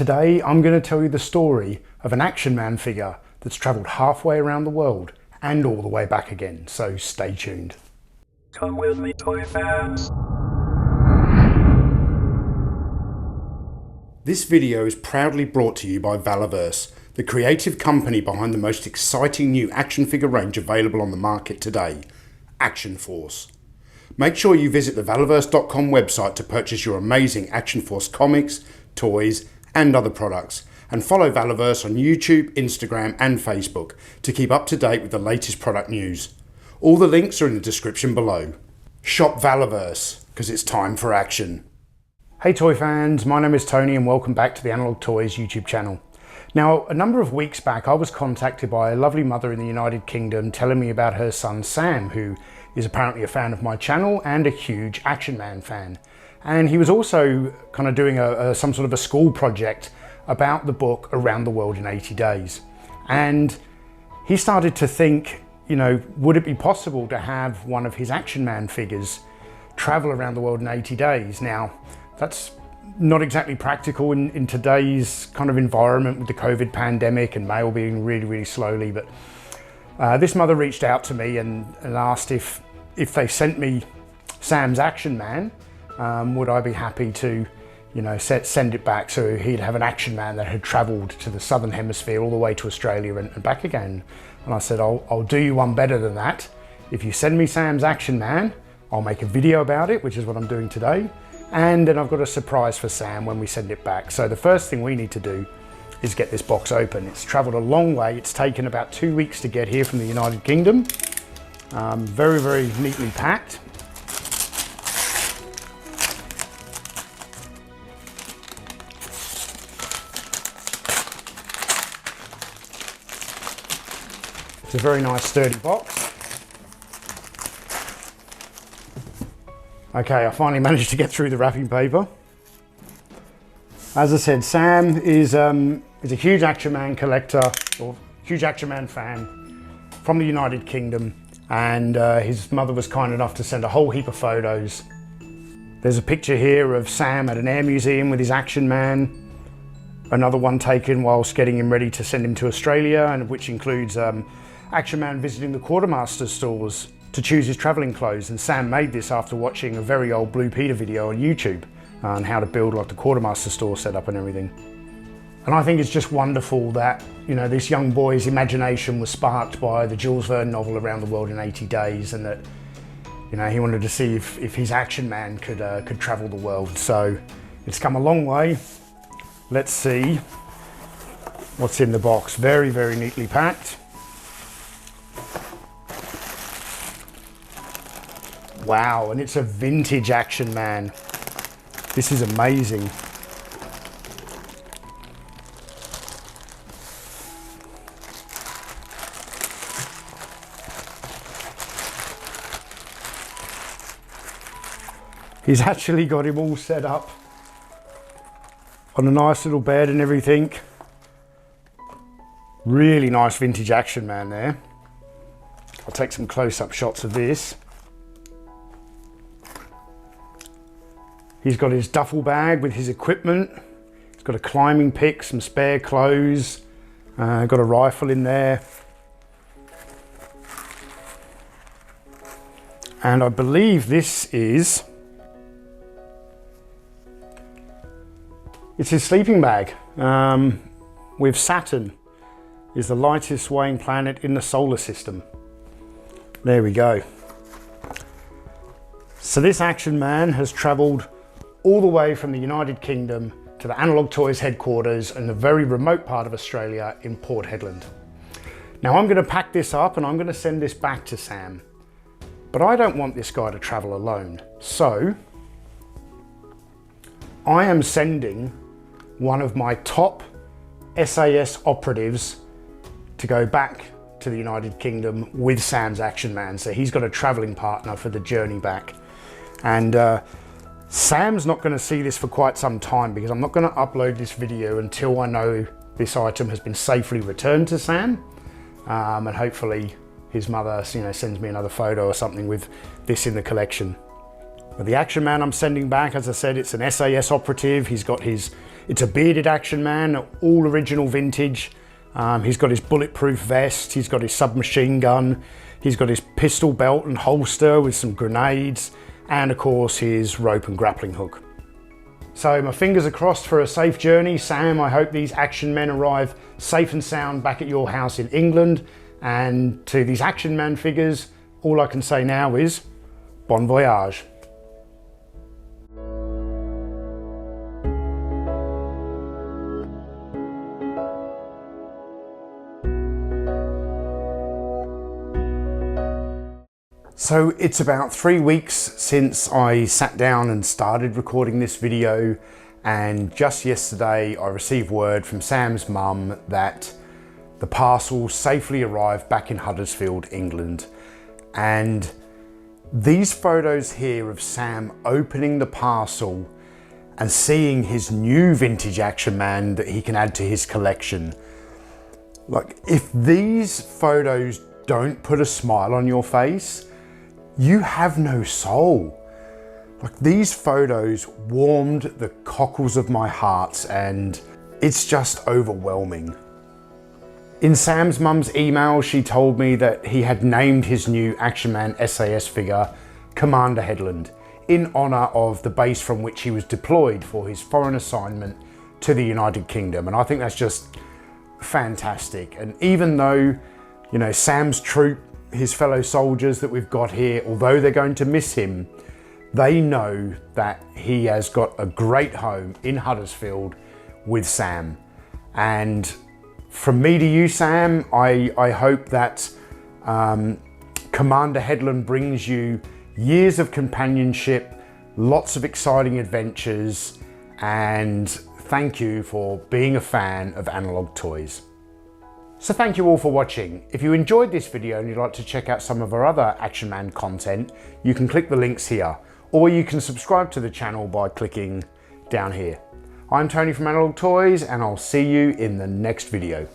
today I'm going to tell you the story of an Action Man figure that's travelled halfway around the world and all the way back again, so stay tuned. Come with me, toy fans. This video is proudly brought to you by Valaverse, the creative company behind the most exciting new action figure range available on the market today, Action Force. Make sure you visit the Valaverse.com website to purchase your amazing Action Force comics, toys and other products, and follow Valaverse on YouTube, Instagram and Facebook to keep up to date with the latest product news. All the links are in the description below. Shop Valaverse, because it's time for action. Hey toy fans, my name is Tony and welcome back to the Analog Toys YouTube channel. Now, a number of weeks back I was contacted by a lovely mother in the United Kingdom telling me about her son Sam, who is apparently a fan of my channel and a huge Action Man fan. And he was also kind of doing some sort of a school project about the book Around the World in 80 Days. And he started to think, you know, would it be possible to have one of his Action Man figures travel around the world in 80 days? Now, that's not exactly practical in today's kind of environment with the COVID pandemic and mail being really slowly, but this mother reached out to me and asked if they sent me Sam's Action Man, would I be happy to, you know, send it back so he'd have an Action Man that had travelled to the Southern Hemisphere all the way to Australia and back again. And I said, I'll do you one better than that. If you send me Sam's Action Man, I'll make a video about it, which is what I'm doing today. And then I've got a surprise for Sam when we send it back. So the first thing we need to do is get this box open. It's travelled a long way. It's taken about 2 weeks to get here from the United Kingdom. Very neatly packed. It's a very nice sturdy box. Okay, I finally managed to get through the wrapping paper. As I said, Sam is a huge Action Man collector, or huge Action Man fan from the United Kingdom, and his mother was kind enough to send a whole heap of photos. There's a picture here of Sam at an air museum with his Action Man, another one taken whilst getting him ready to send him to Australia, and which includes Action Man visiting the quartermaster stores to choose his travelling clothes. And Sam made this after watching a very old Blue Peter video on YouTube on how to build like the quartermaster store setup and everything. And I think it's just wonderful that, you know, this young boy's imagination was sparked by the Jules Verne novel Around the World in 80 Days, and that, you know, he wanted to see if his Action Man could travel the world. So it's come a long way. Let's see what's in the box. Very neatly packed. Wow, and it's a vintage Action Man. This is amazing. He's actually got him all set up on a nice little bed and everything. Really nice vintage Action Man there. I'll take some close-up shots of this. He's got his duffel bag with his equipment. He's got a climbing pick, some spare clothes, got a rifle in there. And I believe this is, it's his sleeping bag with Saturn, is the lightest weighing planet in the solar system. There we go. So this Action Man has travelled all the way from the United Kingdom to the Analog Toys headquarters in the very remote part of Australia in Port Hedland. Now I'm going to pack this up and I'm going to send this back to Sam. But I don't want this guy to travel alone. So I am sending one of my top SAS operatives to go back to the United Kingdom with Sam's Action Man. So he's got a traveling partner for the journey back. And Sam's not going to see this for quite some time because I'm not going to upload this video until I know this item has been safely returned to Sam, and hopefully his mother, you know, sends me another photo or something with this in the collection. But the Action Man I'm sending back, as I said, it's an SAS operative. He's got his It's a bearded Action Man, all original vintage. He's got his bulletproof vest, he's got his submachine gun, he's got his pistol belt and holster with some grenades, and of course his rope and grappling hook. So my fingers are crossed for a safe journey. Sam, I hope these Action Men arrive safe and sound back at your house in England. And to these Action Man figures, all I can say now is bon voyage. So it's about 3 weeks since I sat down and started recording this video, and just yesterday I received word from Sam's mum that the parcel safely arrived back in Huddersfield, England. And these photos here of Sam opening the parcel and seeing his new vintage Action Man that he can add to his collection. Like, if these photos don't put a smile on your face, you have no soul. Like, these photos warmed the cockles of my heart, and it's just overwhelming. In Sam's mum's email, she told me that he had named his new Action Man SAS figure Commander Headland in honour of the base from which he was deployed for his foreign assignment to the United Kingdom. And I think that's just fantastic. And even though, you know, Sam's troop, his fellow soldiers that we've got here, although they're going to miss him, they know that he has got a great home in Huddersfield with Sam. And from me to you, Sam, I hope that Commander Headland brings you years of companionship, lots of exciting adventures, and thank you for being a fan of analog toys. So thank you all for watching. If you enjoyed this video and you'd like to check out some of our other Action Man content, you can click the links here, or you can subscribe to the channel by clicking down here. I'm Tony from Analog Toys, and I'll see you in the next video.